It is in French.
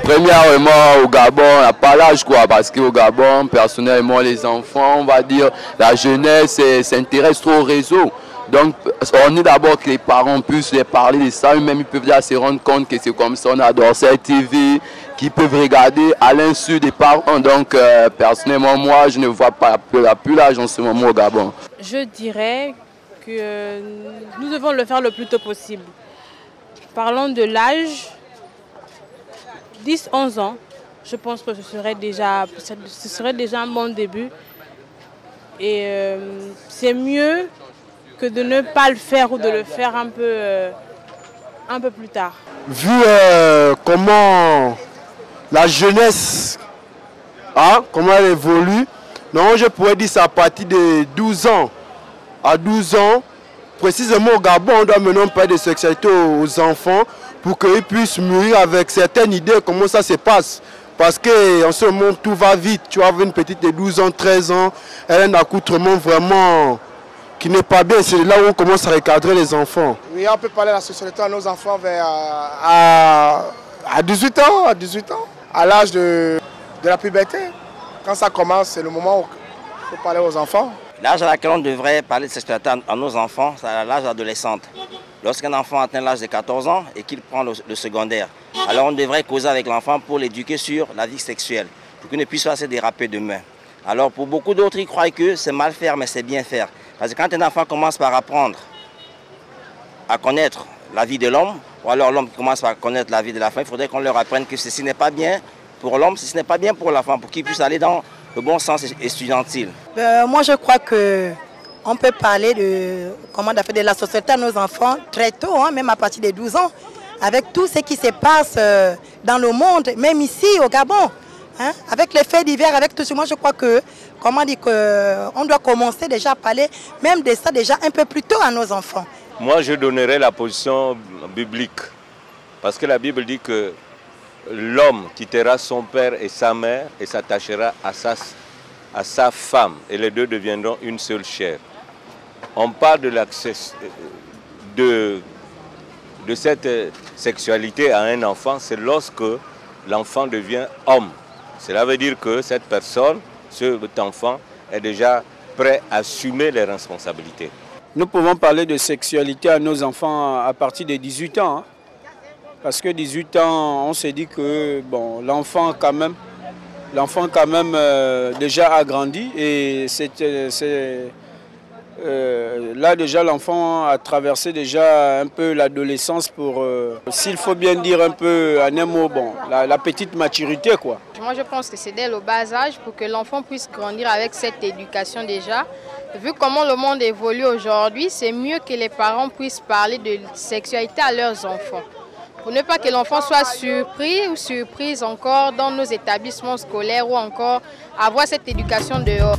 Premièrement, au Gabon, il n'y a pas l'âge quoi, parce qu'au Gabon, personnellement, les enfants, on va dire, la jeunesse s'intéresse trop au réseau. Donc, on est d'abord que les parents puissent les parler de ça, eux-mêmes ils peuvent déjà se rendre compte que c'est comme ça, on adore cette TV, qu'ils peuvent regarder à l'insu des parents. Donc, personnellement, moi, je ne vois pas plus l'âge en ce moment au Gabon. Je dirais que nous devons le faire le plus tôt possible. Parlons de l'âge, 10-11 ans, je pense que ce serait déjà un bon début. Et c'est mieux que de ne pas le faire ou de le faire un peu plus tard. Vu comment la jeunesse, comment elle évolue, non, je pourrais dire ça à partir de 12 ans. À 12 ans, précisément au Gabon, on doit mener un peu de sexualité aux enfants pour qu'ils puissent mûrir avec certaines idées comment ça se passe. Parce qu'en ce moment, tout va vite. Tu as une petite de 12 ans, 13 ans, elle a un accoutrement vraiment qui n'est pas bien. C'est là où on commence à recadrer les enfants. Oui, on peut parler de la sexualité à nos enfants à 18 ans, à l'âge de la puberté. Quand ça commence, c'est le moment où il faut parler aux enfants. L'âge à laquelle on devrait parler de sexualité à nos enfants, c'est l'âge adolescent. Lorsqu'un enfant atteint l'âge de 14 ans et qu'il prend le secondaire, alors on devrait causer avec l'enfant pour l'éduquer sur la vie sexuelle, pour qu'il ne puisse pas se déraper demain. Alors pour beaucoup d'autres, ils croient que c'est mal faire, mais c'est bien faire. Parce que quand un enfant commence par apprendre à connaître la vie de l'homme, ou alors l'homme commence par connaître la vie de la femme, il faudrait qu'on leur apprenne que ceci n'est pas bien pour l'homme, ceci n'est pas bien pour la femme, pour qu'il puisse aller dans le bon sens estudiantil. Moi je crois qu'on peut parler de la société à nos enfants très tôt, même à partir de 12 ans, avec tout ce qui se passe dans le monde, même ici au Gabon. Avec les faits divers, avec tout ça, moi je crois qu'on doit commencer déjà à parler même de ça déjà un peu plus tôt à nos enfants. Moi je donnerais la position biblique, parce que la Bible dit que l'homme quittera son père et sa mère et s'attachera à sa femme, et les deux deviendront une seule chair. On parle de cette sexualité à un enfant, c'est lorsque l'enfant devient homme. Cela veut dire que cette personne, cet enfant, est déjà prêt à assumer les responsabilités. Nous pouvons parler de sexualité à nos enfants à partir de 18 ans. Parce que 18 ans, on s'est dit que bon, l'enfant quand même déjà a grandi. Et là déjà l'enfant a traversé déjà un peu l'adolescence pour, s'il faut bien dire un peu en un mot, bon, la petite maturité quoi. Moi je pense que c'est dès le bas âge pour que l'enfant puisse grandir avec cette éducation déjà. Vu comment le monde évolue aujourd'hui, c'est mieux que les parents puissent parler de sexualité à leurs enfants. Pour ne pas que l'enfant soit surpris ou surprise encore dans nos établissements scolaires ou encore avoir cette éducation dehors.